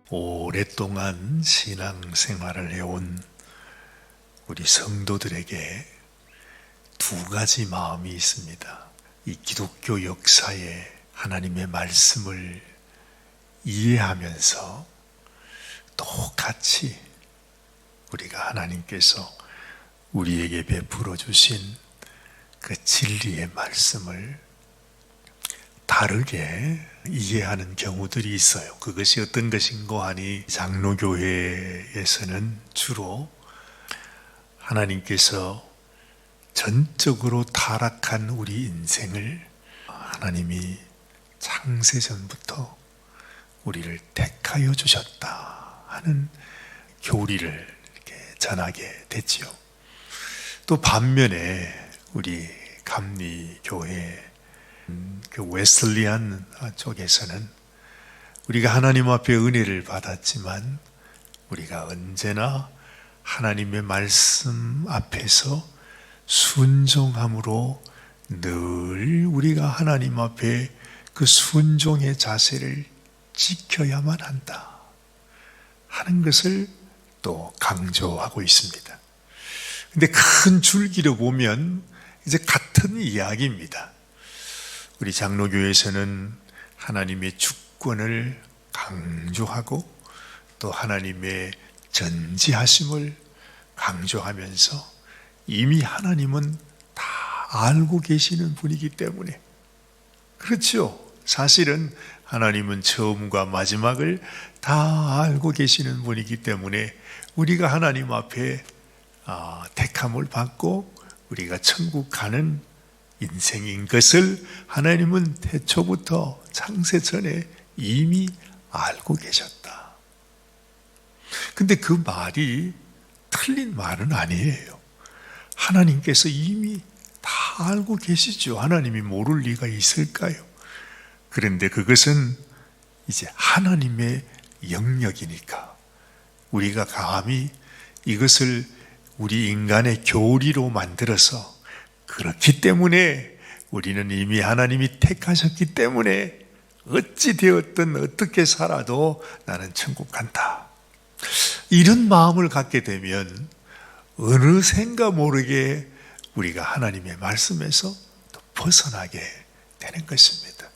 오랫동안 신앙생활을 해온 우리 성도들에게 두 가지 마음이 있습니다. 이 기독교 역사에 하나님의 말씀을 이해하면서 똑같이 우리가 하나님께서 우리에게 베풀어 주신 그 진리의 말씀을 다르게 이해하는 경우들이 있어요. 그것이 어떤 것인고 하니, 장로교회에서는 주로 하나님께서 전적으로 타락한 우리 인생을 하나님이 창세전부터 우리를 택하여 주셨다 하는 교리를 이렇게 전하게 됐지요. 또 반면에 우리 감리교회 그 웨슬리안 쪽에서는 우리가 하나님 앞에 은혜를 받았지만 우리가 언제나 하나님의 말씀 앞에서 순종함으로 늘 우리가 하나님 앞에 그 순종의 자세를 지켜야만 한다 하는 것을 또 강조하고 있습니다. 근데 큰 줄기로 보면 이제 같은 이야기입니다. 우리 장로교에서는 하나님의 주권을 강조하고 또 하나님의 전지하심을 강조하면서 이미 하나님은 다 알고 계시는 분이기 때문에, 그렇죠. 사실은 하나님은 처음과 마지막을 다 알고 계시는 분이기 때문에 우리가 하나님 앞에 택함을 받고 우리가 천국 가는 인생인 것을 하나님은 태초부터 창세 전에 이미 알고 계셨다. 근데 그 말이 틀린 말은 아니에요. 하나님께서 이미 다 알고 계시죠. 하나님이 모를 리가 있을까요? 그런데 그것은 이제 하나님의 영역이니까 우리가 감히 이것을 우리 인간의 교리로 만들어서, 그렇기 때문에 우리는 이미 하나님이 택하셨기 때문에 어찌 되었든 어떻게 살아도 나는 천국 간다, 이런 마음을 갖게 되면 어느샌가 모르게 우리가 하나님의 말씀에서 또 벗어나게 되는 것입니다.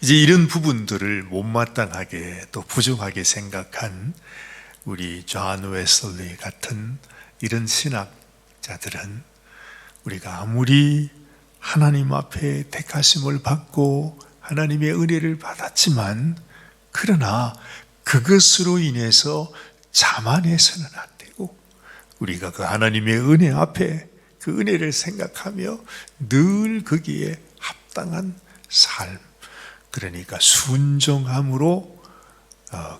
이제 이런 부분들을 못마땅하게 또 부족하게 생각한 우리 존 웨슬리 같은 이런 신학자들은 우리가 아무리 하나님 앞에 택하심을 받고 하나님의 은혜를 받았지만, 그러나 그것으로 인해서 자만해서는 안 되고 우리가 그 하나님의 은혜 앞에 그 은혜를 생각하며 늘 거기에 합당한 삶, 그러니까 순종함으로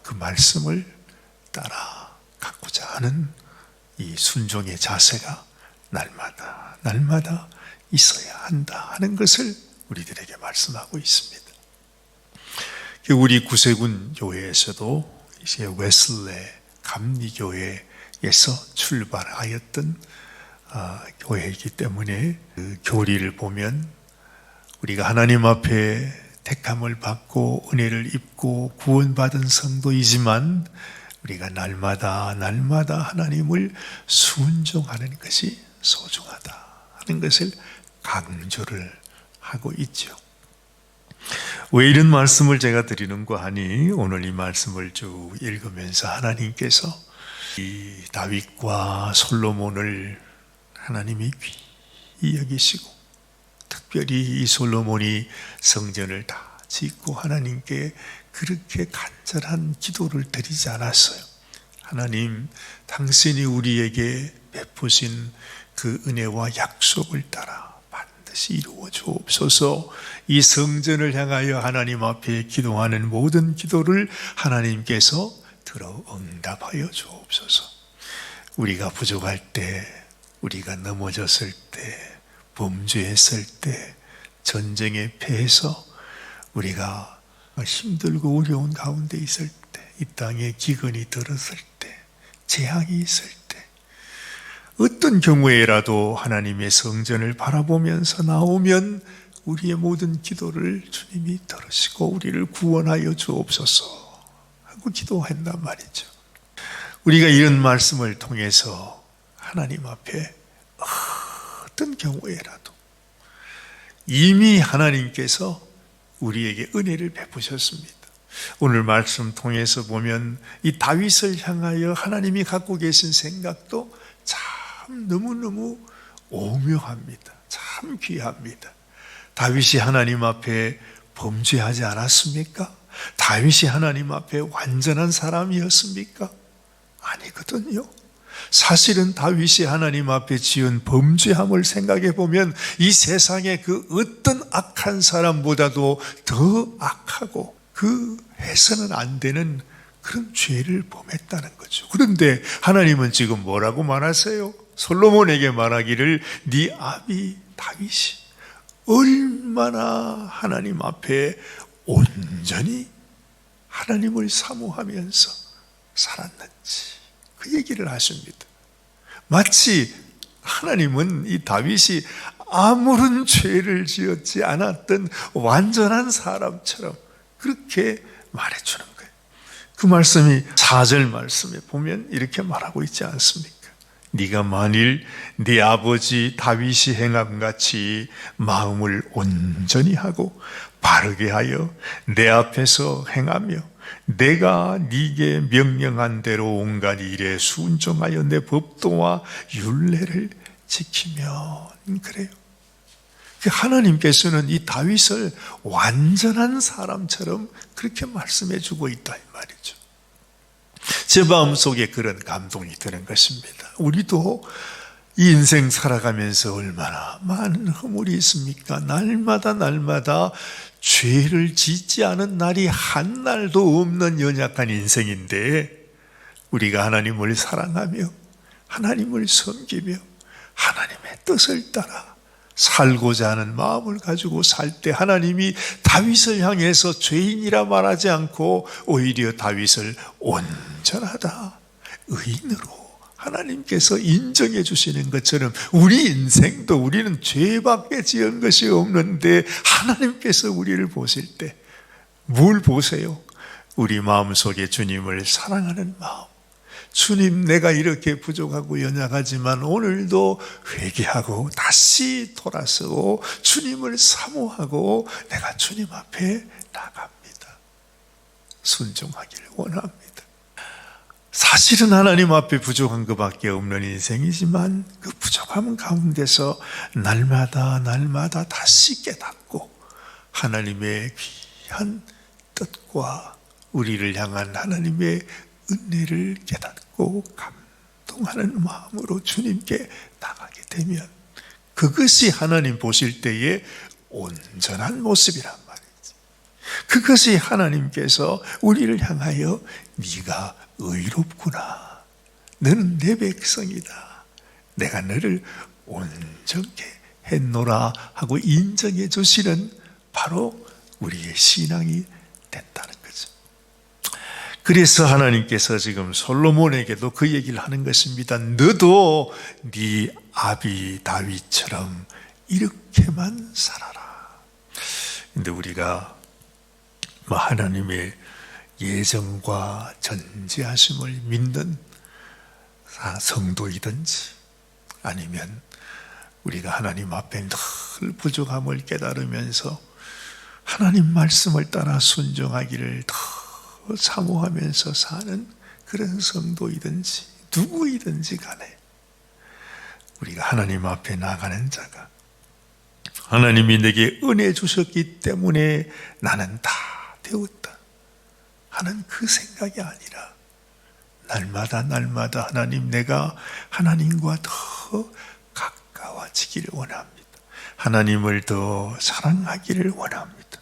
그 말씀을 따라가고자 하는 이 순종의 자세가 날마다 있어야 한다 하는 것을 우리들에게 말씀하고 있습니다. 우리 구세군 교회에서도 이제 웨슬레 감리교회에서 출발하였던 교회이기 때문에 그 교리를 보면 우리가 하나님 앞에 택함을 받고 은혜를 입고 구원받은 성도이지만 우리가 날마다 하나님을 순종하는 것이 소중하다 하는 것을 강조를 하고 있죠. 왜 이런 말씀을 제가 드리는가 하니, 오늘 이 말씀을 쭉 읽으면서 하나님께서 이 다윗과 솔로몬을 하나님이 귀히 여기시고, 특별히 이 솔로몬이 성전을 다 짓고 하나님께 그렇게 간절한 기도를 드리지 않았어요. 하나님, 당신이 우리에게 베푸신 그 은혜와 약속을 따라 반드시 이루어 주옵소서. 이 성전을 향하여 하나님 앞에 기도하는 모든 기도를 하나님께서 들어 응답하여 주옵소서. 우리가 부족할 때, 우리가 넘어졌을 때, 범죄했을 때, 전쟁에 패해서 우리가 힘들고 어려운 가운데 있을 때, 이 땅에 기근이 들었을 때, 재앙이 있을 때, 어떤 경우에라도 하나님의 성전을 바라보면서 나오면 우리의 모든 기도를 주님이 들으시고 우리를 구원하여 주옵소서 하고 기도한단 말이죠. 우리가 이런 말씀을 통해서 하나님 앞에 어떤 경우에라도 이미 하나님께서 우리에게 은혜를 베푸셨습니다. 오늘 말씀 통해서 보면 이 다윗을 향하여 하나님이 갖고 계신 생각도 참 너무너무 오묘합니다. 참 귀합니다. 다윗이 하나님 앞에 범죄하지 않았습니까? 다윗이 하나님 앞에 완전한 사람이었습니까? 아니거든요. 사실은 다윗이 하나님 앞에 지은 범죄함을 생각해 보면 이 세상의 그 어떤 악한 사람보다도 더 악하고 그 해서는 안 되는 그런 죄를 범했다는 거죠. 그런데 하나님은 지금 뭐라고 말하세요? 솔로몬에게 말하기를 네 아비 다윗이 얼마나 하나님 앞에 온전히 하나님을 사모하면서 살았는지 그 얘기를 하십니다. 마치 하나님은 이 다윗이 아무런 죄를 지었지 않았던 완전한 사람처럼 그렇게 말해주는 거예요. 그 말씀이 4절 말씀에 보면 이렇게 말하고 있지 않습니까? 네가 만일 네 아버지 다윗이 행함같이 마음을 온전히 하고 바르게 하여 내 앞에서 행하며 내가 네게 명령한 대로 온갖 일에 순종하여 내 법도와 율례를 지키면 그래요. 하나님께서는 이 다윗을 완전한 사람처럼 그렇게 말씀해 주고 있다 이 말이죠. 제 마음속에 그런 감동이 드는 것입니다. 우리도 이 인생 살아가면서 얼마나 많은 허물이 있습니까? 날마다 죄를 짓지 않은 날이 한 날도 없는 연약한 인생인데 우리가 하나님을 사랑하며 하나님을 섬기며 하나님의 뜻을 따라 살고자 하는 마음을 가지고 살 때 하나님이 다윗을 향해서 죄인이라 말하지 않고 오히려 다윗을 온전하다, 의인으로 하나님께서 인정해 주시는 것처럼 우리 인생도 우리는 죄밖에 지은 것이 없는데 하나님께서 우리를 보실 때 뭘 보세요? 우리 마음속에 주님을 사랑하는 마음. 주님, 내가 이렇게 부족하고 연약하지만 오늘도 회개하고 다시 돌아서고 주님을 사모하고 내가 주님 앞에 나갑니다. 순종하기를 원합니다. 사실은 하나님 앞에 부족한 것밖에 없는 인생이지만 그 부족함 가운데서 날마다 다시 깨닫고 하나님의 귀한 뜻과 우리를 향한 하나님의 은혜를 깨닫고 감동하는 마음으로 주님께 나가게 되면 그것이 하나님 보실 때의 온전한 모습이란 말이지. 그것이 하나님께서 우리를 향하여 네가 의롭구나, 너는 내 백성이다, 내가 너를 온전케 했노라 하고 인정해 주시는 바로 우리의 신앙이 된다는 거죠. 그래서 하나님께서 지금 솔로몬에게도 그 얘기를 하는 것입니다. 너도 네 아비 다윗처럼 이렇게만 살아라. 근데 우리가 하나님의 예정과 전지하심을 믿는 성도이든지 아니면 우리가 하나님 앞에 늘 부족함을 깨달으면서 하나님 말씀을 따라 순종하기를 더 사모하면서 사는 그런 성도이든지 누구이든지 간에 우리가 하나님 앞에 나가는 자가 하나님이 내게 은혜 주셨기 때문에 나는 다 되었다 하는 그 생각이 아니라 날마다 하나님, 내가 하나님과 더 가까워지기를 원합니다. 하나님을 더 사랑하기를 원합니다.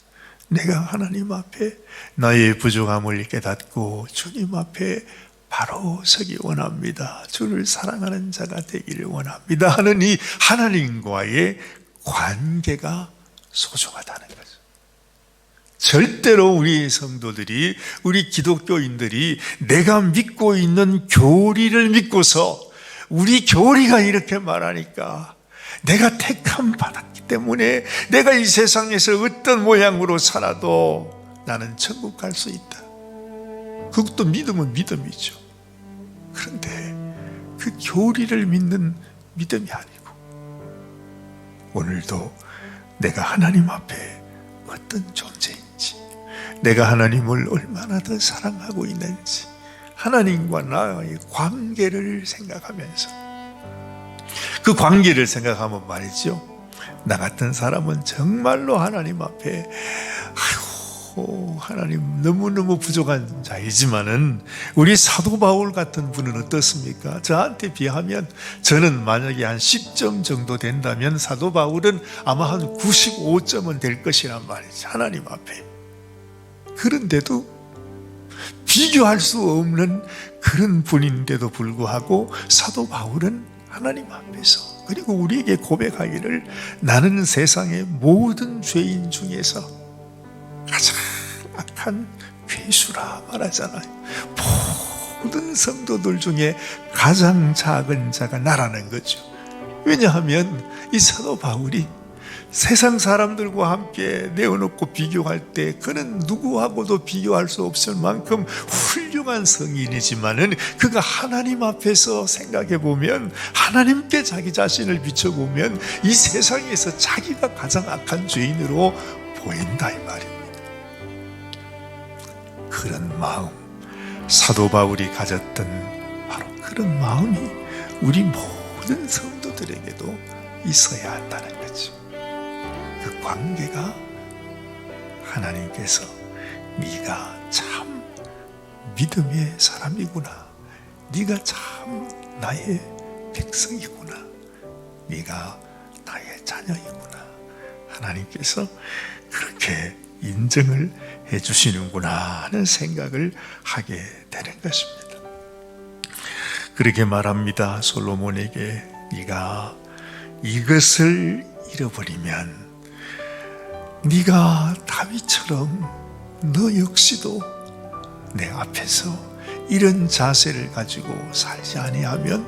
내가 하나님 앞에 나의 부족함을 깨닫고 주님 앞에 바로 서기 원합니다. 주를 사랑하는 자가 되기를 원합니다 하는 이 하나님과의 관계가 소중하다는 거죠. 절대로 우리 성도들이, 우리 기독교인들이 내가 믿고 있는 교리를 믿고서 우리 교리가 이렇게 말하니까 내가 택함 받았기 때문에 내가 이 세상에서 어떤 모양으로 살아도 나는 천국 갈 수 있다. 그것도 믿음은 믿음이죠. 그런데 그 교리를 믿는 믿음이 아니고 오늘도 내가 하나님 앞에 어떤 존재인지, 내가 하나님을 얼마나 더 사랑하고 있는지, 하나님과 나의 관계를 생각하면서, 그 관계를 생각하면 말이죠, 나 같은 사람은 정말로 하나님 앞에 아이고 하나님 너무너무 부족한 자이지만은 우리 사도 바울 같은 분은 어떻습니까? 저한테 비하면 저는 만약에 한 10점 정도 된다면 사도 바울은 아마 한 95점은 될 것이란 말이죠. 하나님 앞에. 그런데도 비교할 수 없는 그런 분인데도 불구하고 사도 바울은 하나님 앞에서, 그리고 우리에게 고백하기를 나는 세상의 모든 죄인 중에서 가장 악한 괴수라 말하잖아요. 모든 성도들 중에 가장 작은 자가 나라는 거죠. 왜냐하면 이 사도 바울이 세상 사람들과 함께 내어놓고 비교할 때 그는 누구하고도 비교할 수 없을 만큼 훌륭한 성인이지만은 그가 하나님 앞에서 생각해 보면, 하나님께 자기 자신을 비춰보면 이 세상에서 자기가 가장 악한 죄인으로 보인다 이 말입니다. 그런 마음, 사도 바울이 가졌던 바로 그런 마음이 우리 모든 성도들에게도 있어야 한다는 거죠. 그 관계가 하나님께서 네가 참 믿음의 사람이구나, 네가 참 나의 백성이구나, 네가 나의 자녀이구나, 하나님께서 그렇게 인정을 해주시는구나 하는 생각을 하게 되는 것입니다. 그렇게 말합니다. 솔로몬에게 네가 이것을 잃어버리면 네가 다윗처럼 너 역시도 내 앞에서 이런 자세를 가지고 살지 아니하면,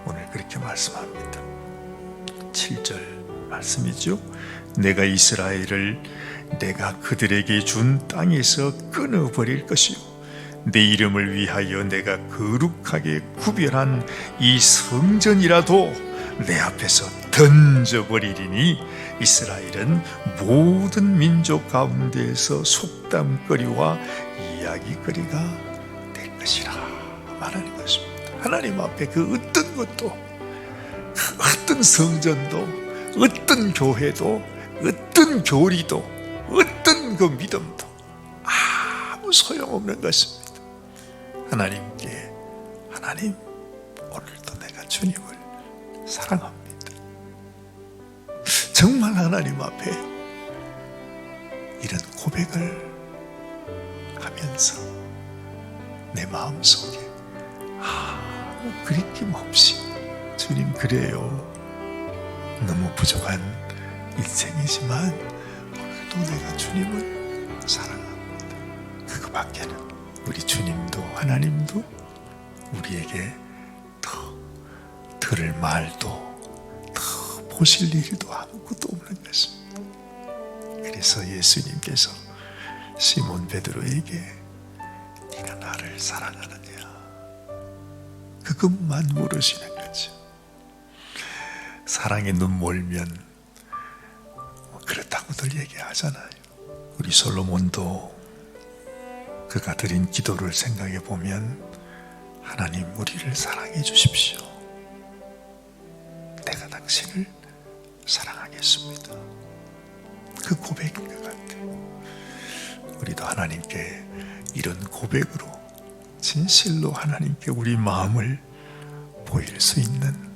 오늘 그렇게 말씀합니다. 7절 말씀이죠. 내가 이스라엘을 내가 그들에게 준 땅에서 끊어버릴 것이요 내 이름을 위하여 내가 거룩하게 구별한 이 성전이라도 내 앞에서 던져버리리니 이스라엘은 모든 민족 가운데에서 속담거리와 이야기거리가 될 것이라 말하는 것입니다. 하나님 앞에 그 어떤 것도, 그 어떤 성전도, 어떤 교회도, 어떤 교리도, 어떤 그 믿음도 아무 소용없는 것입니다. 하나님께, 하나님 오늘도 내가 주님을 사랑합니다. 정말 하나님 앞에 이런 고백을 하면서 내 마음속에 아무 그리낌 없이 주님 그래요, 너무 부족한 인생이지만 오늘도 내가 주님을 사랑합니다. 그거밖에는 우리 주님도 하나님도 우리에게 더 들을 말도 더 보실 일도 아무것도 없는 것입니다. 그래서 예수님께서 시몬 베드로에게 네가 나를 사랑하느냐 그것만 물으시는 거죠. 사랑에 눈 멀면 그렇다고들 얘기하잖아요. 우리 솔로몬도 그가 드린 기도를 생각해 보면 하나님 우리를 사랑해 주십시오. 내가 당신을 사랑하겠습니다. 그 고백인 것 같아요. 우리도 하나님께 이런 고백으로 진실로 하나님께 우리 마음을 보일 수 있는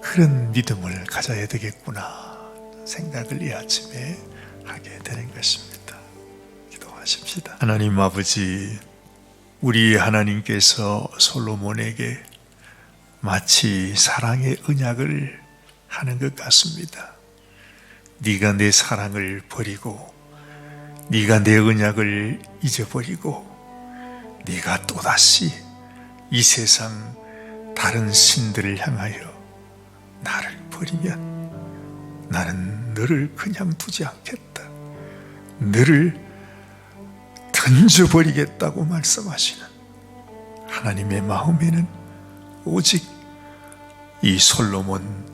그런 믿음을 가져야 되겠구나 생각을 이 아침에 하게 되는 것입니다. 기도하십시다. 하나님 아버지, 우리 하나님께서 솔로몬에게 마치 사랑의 언약을 하는 것 같습니다. 네가 내 사랑을 버리고 네가 내 언약을 잊어버리고 네가 또다시 이 세상 다른 신들을 향하여 나를 버리면 나는 너를 그냥 두지 않겠다. 너를 더 던져버리겠다고 말씀하시는 하나님의 마음에는 오직 이 솔로몬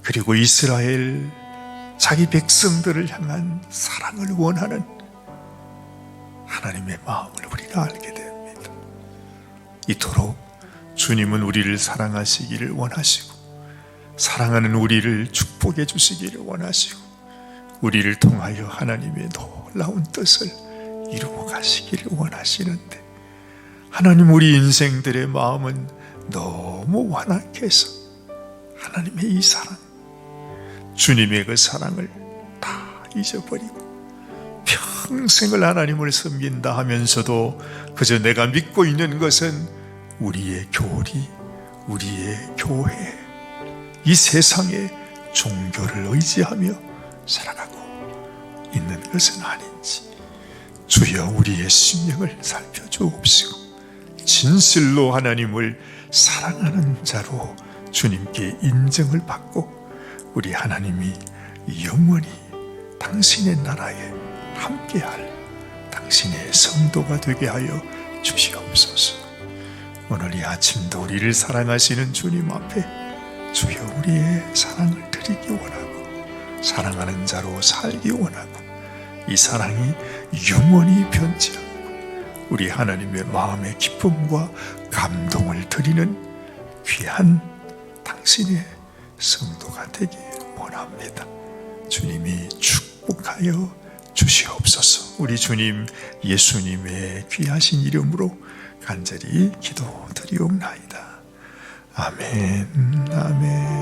그리고 이스라엘 자기 백성들을 향한 사랑을 원하는 하나님의 마음을 우리가 알게 됩니다. 이토록 주님은 우리를 사랑하시기를 원하시고 사랑하는 우리를 축복해 주시기를 원하시고 우리를 통하여 하나님의 놀라운 뜻을 이루어 가시기를 원하시는데 하나님 우리 인생들의 마음은 너무 완악해서 하나님의 이 사랑 주님의 그 사랑을 다 잊어버리고 평생을 하나님을 섬긴다 하면서도 그저 내가 믿고 있는 것은 우리의 교리, 우리의 교회, 이 세상의 종교를 의지하며 살아가고 있는 것은 아닌지 주여 우리의 심령을 살펴주옵시고 진실로 하나님을 사랑하는 자로 주님께 인정을 받고 우리 하나님이 영원히 당신의 나라에 함께할 당신의 성도가 되게 하여 주시옵소서. 오늘 이 아침도 우리를 사랑하시는 주님 앞에 주여 우리의 사랑을 드리기 원하고 사랑하는 자로 살기 원하고 이 사랑이 영원히 변치 않고 우리 하나님의 마음의 기쁨과 감동을 드리는 귀한 당신의 성도가 되기 원합니다. 주님이 축복하여 주시옵소서. 우리 주님 예수님의 귀하신 이름으로 간절히 기도드리옵나이다. 아멘, 아멘.